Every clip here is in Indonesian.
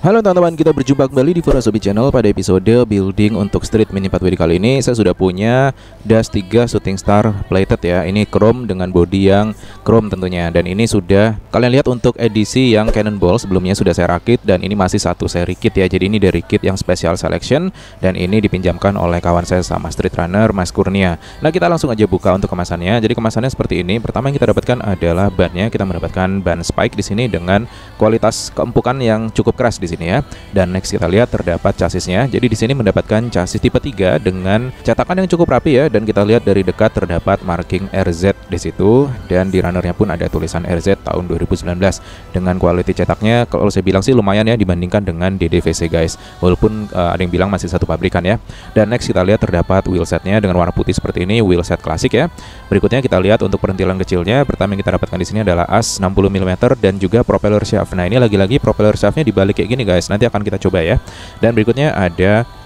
Halo teman-teman, kita berjumpa kembali di Furasobi Channel pada episode building untuk Street Mini 4WD kali ini. Saya sudah punya Das 3 Shooting Star plated ya. Ini chrome dengan body yang chrome tentunya. Dan ini sudah kalian lihat untuk edisi yang Cannonball sebelumnya sudah saya rakit. Dan ini masih satu seri kit ya. Jadi ini dari kit yang special selection. Dan ini dipinjamkan oleh kawan saya sama Street Runner Mas Kurnia. Nah, kita langsung aja buka untuk kemasannya. Jadi kemasannya seperti ini. Pertama yang kita dapatkan adalah bannya. Kita mendapatkan ban spike di sini dengan kualitas keempukan yang cukup keras di sini ya. Dan next kita lihat terdapat chassisnya. Jadi di sini mendapatkan chassis tipe 3 dengan cetakan yang cukup rapi ya, dan kita lihat dari dekat terdapat marking RZ di situ, dan di runnernya pun ada tulisan RZ tahun 2019 dengan quality cetaknya kalau saya bilang sih lumayan ya dibandingkan dengan DDVC guys. Walaupun ada yang bilang masih satu pabrikan ya. Dan next kita lihat terdapat wheelsetnya dengan warna putih seperti ini, wheelset klasik ya. Berikutnya kita lihat untuk perintilan kecilnya. Pertama yang kita dapatkan di sini adalah as 60 mm dan juga propeller shaft. Nah, ini lagi-lagi propeller shaftnya dibalik kayak gini guys. Nanti akan kita coba ya. Dan berikutnya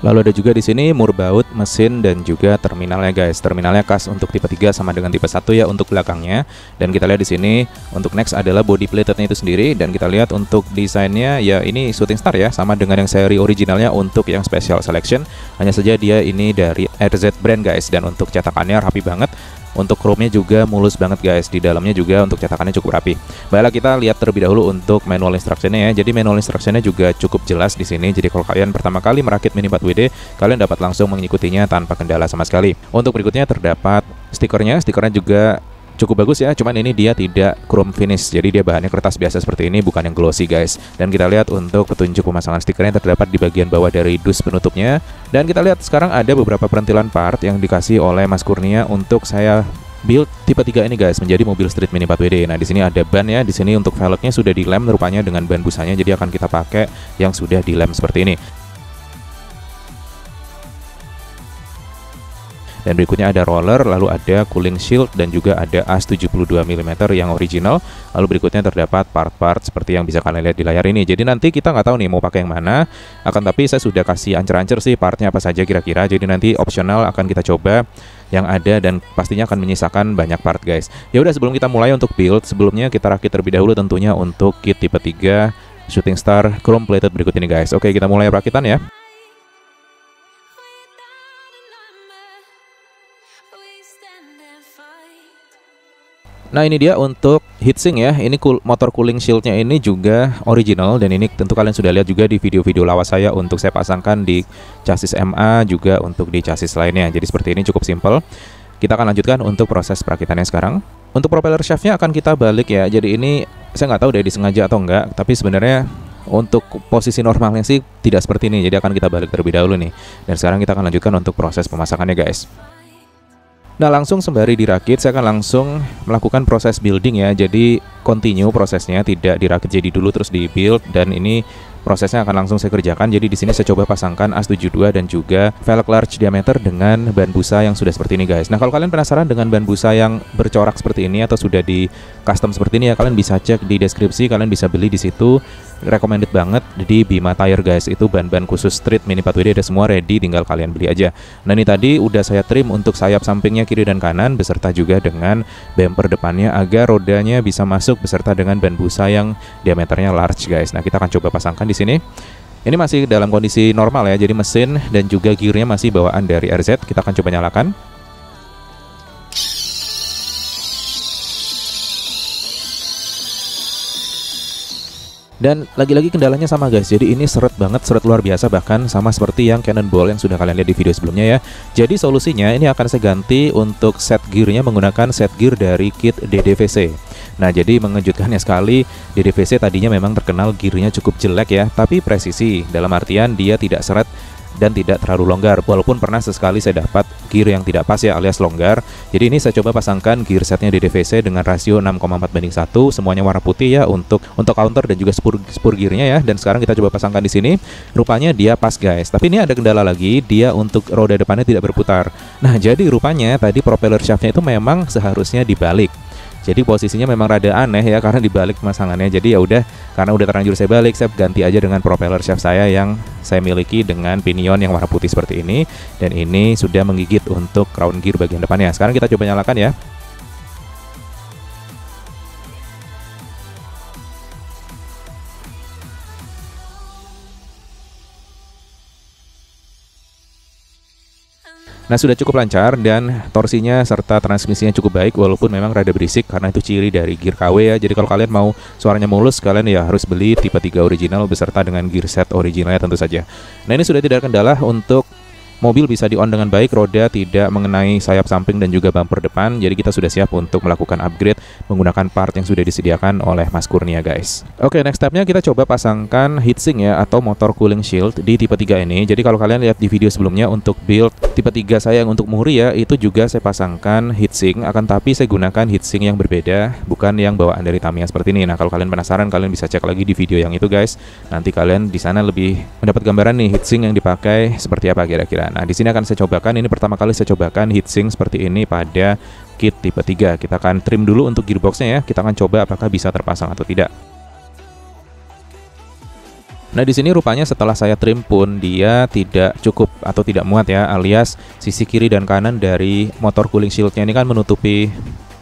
lalu ada juga di sini mur baut, mesin dan juga terminalnya guys. Terminalnya khas untuk tipe 3 sama dengan tipe 1 ya untuk belakangnya. Dan kita lihat di sini untuk next adalah body platednya itu sendiri, dan kita lihat untuk desainnya ya ini Shooting Star ya, sama dengan yang seri originalnya untuk yang special selection. Hanya saja dia ini dari RZ brand guys, dan untuk cetakannya rapi banget. Untuk chrome-nya juga mulus banget guys. Di dalamnya juga untuk cetakannya cukup rapi. Baiklah, kita lihat terlebih dahulu untuk manual instruction-nya ya. Jadi manual instruction-nya juga cukup jelas di sini. Jadi kalau kalian pertama kali merakit Mini 4WD, kalian dapat langsung mengikutinya tanpa kendala sama sekali. Untuk berikutnya terdapat stikernya. Stikernya juga cukup bagus ya, cuman ini dia tidak chrome finish. Jadi dia bahannya kertas biasa seperti ini, bukan yang glossy guys. Dan kita lihat untuk petunjuk pemasangan stikernya terdapat di bagian bawah dari dus penutupnya. Dan kita lihat sekarang ada beberapa perintilan part yang dikasih oleh Mas Kurnia untuk saya build tipe 3 ini guys menjadi mobil Street Mini 4WD. Nah, di sini ada ban ya. Di sini untuk velgnya sudah dilem rupanya dengan ban busanya. Jadi akan kita pakai yang sudah dilem seperti ini. Dan berikutnya ada roller, lalu ada cooling shield, dan juga ada as 72 mm yang original. Lalu berikutnya terdapat part-part seperti yang bisa kalian lihat di layar ini. Jadi nanti kita nggak tahu nih mau pakai yang mana. Akan tapi saya sudah kasih ancer-ancer sih partnya apa saja kira-kira. Jadi nanti optional akan kita coba yang ada, dan pastinya akan menyisakan banyak part guys. Ya udah, sebelum kita mulai untuk build, sebelumnya kita rakit terlebih dahulu tentunya untuk kit tipe 3 Shooting Star chrome plated berikut ini guys. Oke, kita mulai rakitan ya. Nah, ini dia untuk heatsink ya. Ini motor cooling shieldnya ini juga original, dan ini tentu kalian sudah lihat juga di video-video lawas saya untuk saya pasangkan di chassis MA juga untuk di chassis lainnya. Jadi seperti ini cukup simple. Kita akan lanjutkan untuk proses perakitannya sekarang. Untuk propeller shaftnya akan kita balik ya. Jadi ini saya nggak tahu udah disengaja atau enggak, tapi sebenarnya untuk posisi normalnya sih tidak seperti ini. Jadi akan kita balik terlebih dahulu nih. Dan sekarang kita akan lanjutkan untuk proses pemasangannya guys. Nah, langsung sembari dirakit saya akan langsung melakukan proses building ya. Jadi continue prosesnya, tidak dirakit jadi dulu terus di build. Dan ini prosesnya akan langsung saya kerjakan. Jadi di sini saya coba pasangkan as 72 dan juga velg large diameter dengan ban busa yang sudah seperti ini guys. Nah, kalau kalian penasaran dengan ban busa yang bercorak seperti ini atau sudah di custom seperti ini ya, kalian bisa cek di deskripsi, kalian bisa beli di situ. Recommended banget di Bima Tire guys. Itu ban-ban khusus Street Mini 4WD ada semua ready, tinggal kalian beli aja. Nah, ini tadi udah saya trim untuk sayap sampingnya kiri dan kanan beserta juga dengan bumper depannya agar rodanya bisa masuk beserta dengan ban busa yang diameternya large guys. Nah, kita akan coba pasangkan di sini. Ini masih dalam kondisi normal ya. Jadi mesin dan juga gearnya masih bawaan dari RZ. Kita akan coba nyalakan. Dan lagi-lagi kendalanya sama guys. Jadi ini seret banget, seret luar biasa, bahkan sama seperti yang Cannonball yang sudah kalian lihat di video sebelumnya ya. Jadi solusinya ini akan saya ganti untuk set gearnya menggunakan set gear dari kit DDVC. Nah, jadi mengejutkannya sekali, DDVC tadinya memang terkenal gearnya cukup jelek ya, tapi presisi, dalam artian dia tidak seret dan tidak terlalu longgar. Walaupun pernah sesekali saya dapat gear yang tidak pas ya, alias longgar. Jadi ini saya coba pasangkan gear setnya DDVC dengan rasio 6,4:1, semuanya warna putih ya untuk counter dan juga spur gearnya ya. Dan sekarang kita coba pasangkan di sini. Rupanya dia pas guys. Tapi ini ada kendala lagi, dia untuk roda depannya tidak berputar. Nah, jadi rupanya tadi propeller shaftnya itu memang seharusnya dibalik. Jadi posisinya memang rada aneh ya karena dibalik pemasangannya. Jadi ya udah, karena udah terlanjur saya balik, saya ganti aja dengan propeller shaft saya yang saya miliki dengan pinion yang warna putih seperti ini. Dan ini sudah menggigit untuk crown gear bagian depannya. Sekarang kita coba nyalakan ya. Nah, sudah cukup lancar dan torsinya serta transmisinya cukup baik, walaupun memang rada berisik karena itu ciri dari gear KW ya. Jadi kalau kalian mau suaranya mulus, kalian ya harus beli tipe 3 original beserta dengan gear set originalnya tentu saja. Nah, ini sudah tidak ada kendala untuk mobil bisa di-on dengan baik, roda tidak mengenai sayap samping dan juga bumper depan. Jadi kita sudah siap untuk melakukan upgrade menggunakan part yang sudah disediakan oleh Mas Kurnia, guys. Oke, next stepnya kita coba pasangkan heatsink ya, atau motor cooling shield di tipe 3 ini. Jadi kalau kalian lihat di video sebelumnya untuk build tipe 3 saya yang untuk Muri ya, itu juga saya pasangkan heatsink, akan tapi saya gunakan heatsink yang berbeda, bukan yang bawaan dari Tamiya seperti ini. Nah, kalau kalian penasaran, kalian bisa cek lagi di video yang itu, guys. Nanti kalian di sana lebih mendapat gambaran nih heatsink yang dipakai seperti apa kira-kira. Nah, di sini akan saya cobakan, ini pertama kali saya cobakan heatsink seperti ini pada kit tipe 3. Kita akan trim dulu untuk gearboxnya ya. Kita akan coba apakah bisa terpasang atau tidak. Nah, di sini rupanya setelah saya trim pun dia tidak cukup atau tidak muat ya, alias sisi kiri dan kanan dari motor cooling shieldnya ini kan menutupi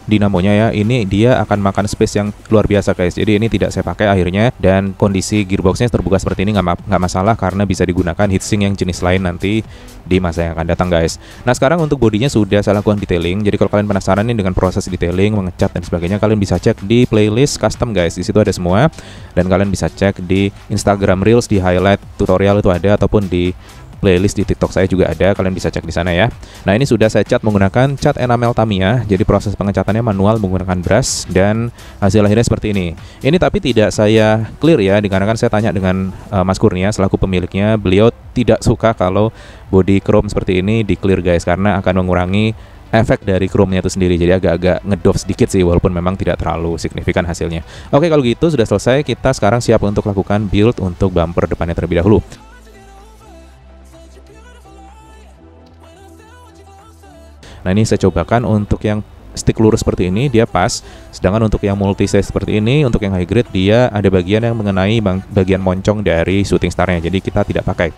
dinamonya ya. Ini dia akan makan space yang luar biasa, guys. Jadi ini tidak saya pakai akhirnya, dan kondisi gearboxnya terbuka seperti ini nggak masalah karena bisa digunakan heatsink yang jenis lain nanti di masa yang akan datang, guys. Nah, sekarang untuk bodinya sudah saya lakukan detailing. Jadi kalau kalian penasaran nih dengan proses detailing, mengecat dan sebagainya, kalian bisa cek di playlist custom, guys. Di situ ada semua, dan kalian bisa cek di Instagram Reels, di highlight tutorial itu ada, ataupun di playlist di TikTok saya juga ada, kalian bisa cek di sana ya. Nah, ini sudah saya cat menggunakan cat enamel Tamiya. Jadi proses pengecatannya manual menggunakan brush, dan hasil akhirnya seperti ini. Ini tapi tidak saya clear ya, dikarenakan saya tanya dengan Mas Kurnia selaku pemiliknya, beliau tidak suka kalau body chrome seperti ini di clear, guys, karena akan mengurangi efek dari chrome-nya itu sendiri. Jadi agak-agak ngedove sedikit sih, walaupun memang tidak terlalu signifikan hasilnya. Oke, kalau gitu sudah selesai, kita sekarang siap untuk lakukan build untuk bumper depannya terlebih dahulu. Nah, ini saya cobakan untuk yang stick lurus seperti ini, dia pas. Sedangkan untuk yang multi size seperti ini, untuk yang high grade, dia ada bagian yang mengenai bagian moncong dari shooting starnya. Jadi kita tidak pakai.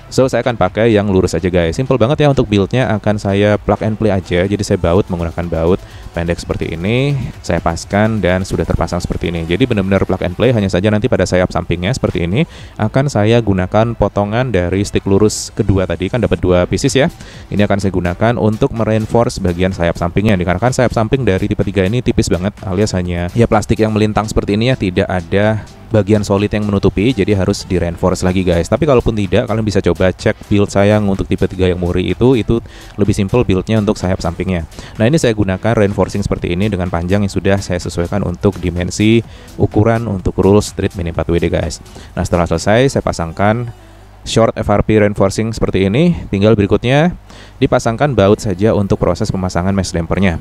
So, saya akan pakai yang lurus aja, guys. Simple banget ya, untuk buildnya akan saya plug and play aja. Jadi saya baut menggunakan baut pendek seperti ini, saya paskan dan sudah terpasang seperti ini. Jadi benar-benar plug and play, hanya saja nanti pada sayap sampingnya seperti ini akan saya gunakan potongan dari stick lurus kedua tadi, kan dapat 2 pieces ya. Ini akan saya gunakan untuk mereinforce bagian sayap sampingnya, dikarenakan sayap samping dari tipe 3 ini tipis banget, alias hanya ya plastik yang melintang seperti ini ya, tidak ada bagian solid yang menutupi, jadi harus di reinforce lagi, guys. Tapi kalaupun tidak, kalian bisa coba cek build saya untuk tipe 3 yang Muri itu lebih simple buildnya untuk sayap sampingnya. Nah, ini saya gunakan reinforcing seperti ini dengan panjang yang sudah saya sesuaikan untuk dimensi ukuran untuk rules street mini 4WD, guys. Nah, setelah selesai saya pasangkan short FRP reinforcing seperti ini. Tinggal berikutnya dipasangkan baut saja untuk proses pemasangan mesh dampernya.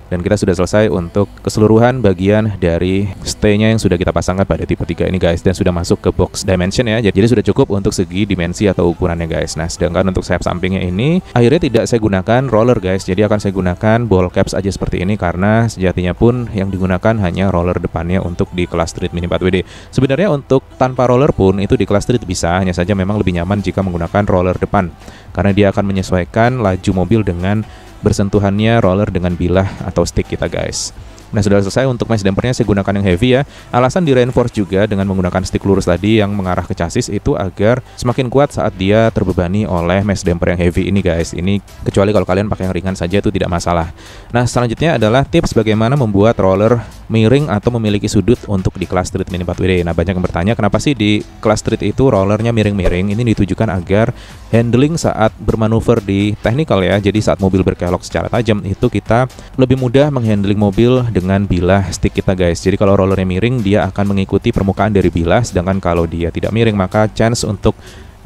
Dan kita sudah selesai untuk keseluruhan bagian dari stay-nya yang sudah kita pasangkan pada tipe 3 ini, guys. Dan sudah masuk ke box dimension ya. Jadi sudah cukup untuk segi dimensi atau ukurannya, guys. Nah, sedangkan untuk sayap sampingnya ini akhirnya tidak saya gunakan roller, guys. Jadi akan saya gunakan ball caps aja seperti ini, karena sejatinya pun yang digunakan hanya roller depannya untuk di kelas street mini 4WD. Sebenarnya untuk tanpa roller pun itu di kelas street bisa, hanya saja memang lebih nyaman jika menggunakan roller depan, karena dia akan menyesuaikan laju mobil dengan bersentuhannya roller dengan bilah atau stick kita, guys. Nah, sudah selesai untuk mesh dampernya, saya gunakan yang heavy ya. Alasan di reinforce juga dengan menggunakan stick lurus tadi yang mengarah ke chassis itu agar semakin kuat saat dia terbebani oleh mesh damper yang heavy ini, guys. Ini kecuali kalau kalian pakai yang ringan saja itu tidak masalah. Nah, selanjutnya adalah tips bagaimana membuat roller miring atau memiliki sudut untuk di kelas street mini 4WD. Nah, banyak yang bertanya kenapa sih di kelas street itu rollernya miring-miring. Ini ditujukan agar handling saat bermanuver di technical ya. Jadi saat mobil berkelok secara tajam itu kita lebih mudah menghandling mobil dengan bilah stick kita, guys. Jadi kalau rollernya miring, dia akan mengikuti permukaan dari bilah, sedangkan kalau dia tidak miring, maka chance untuk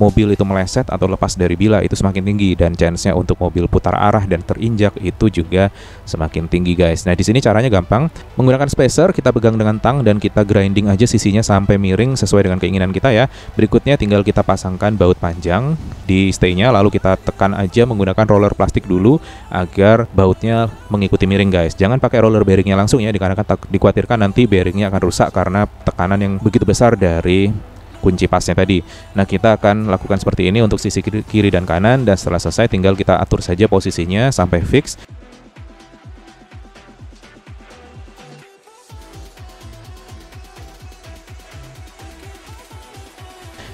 mobil itu meleset atau lepas dari bila itu semakin tinggi, dan chance-nya untuk mobil putar arah dan terinjak itu juga semakin tinggi guys. Nah di sini caranya gampang, menggunakan spacer kita pegang dengan tang dan kita grinding aja sisinya sampai miring sesuai dengan keinginan kita ya. Berikutnya tinggal kita pasangkan baut panjang di stay-nya, lalu kita tekan aja menggunakan roller plastik dulu agar bautnya mengikuti miring guys. Jangan pakai roller bearingnya langsung ya, dikarenakan dikhawatirkan nanti bearingnya akan rusak karena tekanan yang begitu besar dari kunci pasnya tadi. Nah kita akan lakukan seperti ini untuk sisi kiri dan kanan, dan setelah selesai tinggal kita atur saja posisinya sampai fix.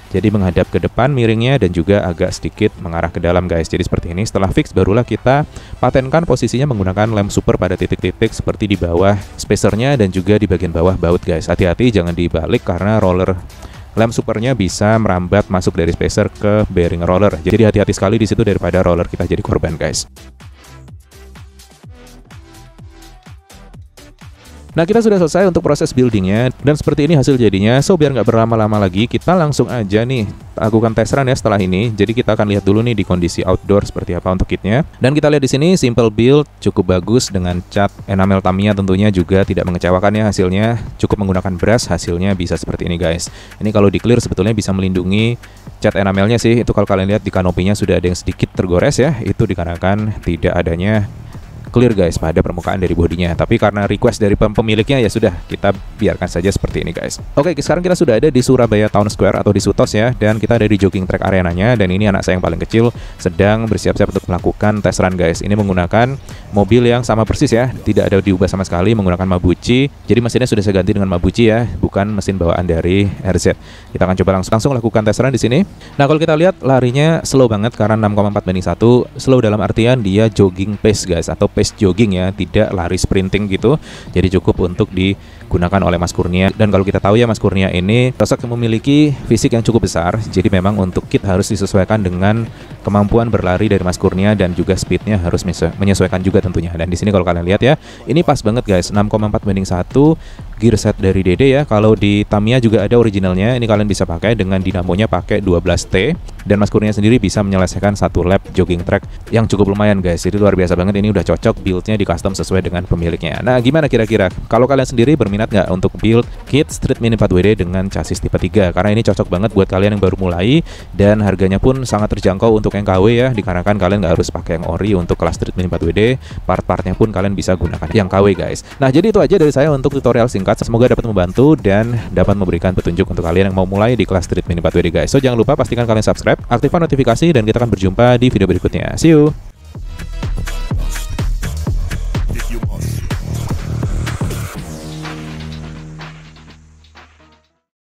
Jadi menghadap ke depan miringnya dan juga agak sedikit mengarah ke dalam guys. Jadi seperti ini. Setelah fix barulah kita patenkan posisinya menggunakan lem super pada titik-titik seperti di bawah spacernya dan juga di bagian bawah baut guys. Hati-hati jangan dibalik karena roller lem supernya bisa merambat masuk dari spacer ke bearing roller. Jadi hati-hati sekali di situ daripada roller kita jadi korban guys. Nah kita sudah selesai untuk proses buildingnya, dan seperti ini hasil jadinya. So biar nggak berlama-lama lagi, kita langsung aja nih lakukan test run ya setelah ini. Jadi kita akan lihat dulu nih di kondisi outdoor seperti apa untuk kitnya. Dan kita lihat di sini simple build, cukup bagus dengan cat enamel Tamiya, tentunya juga tidak mengecewakan ya hasilnya. Cukup menggunakan brush, hasilnya bisa seperti ini guys. Ini kalau di clear sebetulnya bisa melindungi cat enamelnya sih. Itu kalau kalian lihat di kanopinya sudah ada yang sedikit tergores ya. Itu dikarenakan tidak adanya clear guys pada permukaan dari bodinya. Tapi karena request dari pemiliknya ya sudah, kita biarkan saja seperti ini guys. Oke, sekarang kita sudah ada di Surabaya Town Square atau di Sutos ya, dan kita ada di jogging track arenanya. Dan ini anak saya yang paling kecil sedang bersiap-siap untuk melakukan test run guys. Ini menggunakan mobil yang sama persis ya, tidak ada diubah sama sekali, menggunakan Mabuchi. Jadi mesinnya sudah saya ganti dengan Mabuchi ya, bukan mesin bawaan dari RZ. Kita akan coba langsung lakukan test run di sini. Nah kalau kita lihat larinya slow banget karena 6,4:1. Slow dalam artian dia jogging pace guys, atau pace jogging ya, tidak lari sprinting gitu. Jadi cukup untuk digunakan oleh Mas Kurnia. Dan kalau kita tahu ya Mas Kurnia ini sosok yang memiliki fisik yang cukup besar. Jadi memang untuk kit harus disesuaikan dengan kemampuan berlari dari Mas Kurnia, dan juga speednya harus menyesuaikan juga tentunya. Dan di sini kalau kalian lihat ya, ini pas banget guys, 6,4:1 gear set dari Dede ya. Kalau di Tamiya juga ada originalnya. Ini kalian bisa pakai dengan dinamonya pakai 12T. Dan Mas Kurnia sendiri bisa menyelesaikan satu lap jogging track yang cukup lumayan guys. Jadi luar biasa banget, ini udah cocok buildnya di custom sesuai dengan pemiliknya. Nah gimana kira-kira kalau kalian sendiri berminat nggak untuk build kit Street Mini 4WD dengan chassis tipe 3? Karena ini cocok banget buat kalian yang baru mulai, dan harganya pun sangat terjangkau untuk yang KW ya, dikarenakan kalian nggak harus pakai yang ori untuk kelas Street Mini 4WD. Part-partnya pun kalian bisa gunakan yang KW guys. Nah jadi itu aja dari saya untuk tutorial singkat. Semoga dapat membantu dan dapat memberikan petunjuk untuk kalian yang mau mulai di kelas Street Mini 4WD guys. So jangan lupa pastikan kalian subscribe, aktifkan notifikasi, dan kita akan berjumpa di video berikutnya. See you!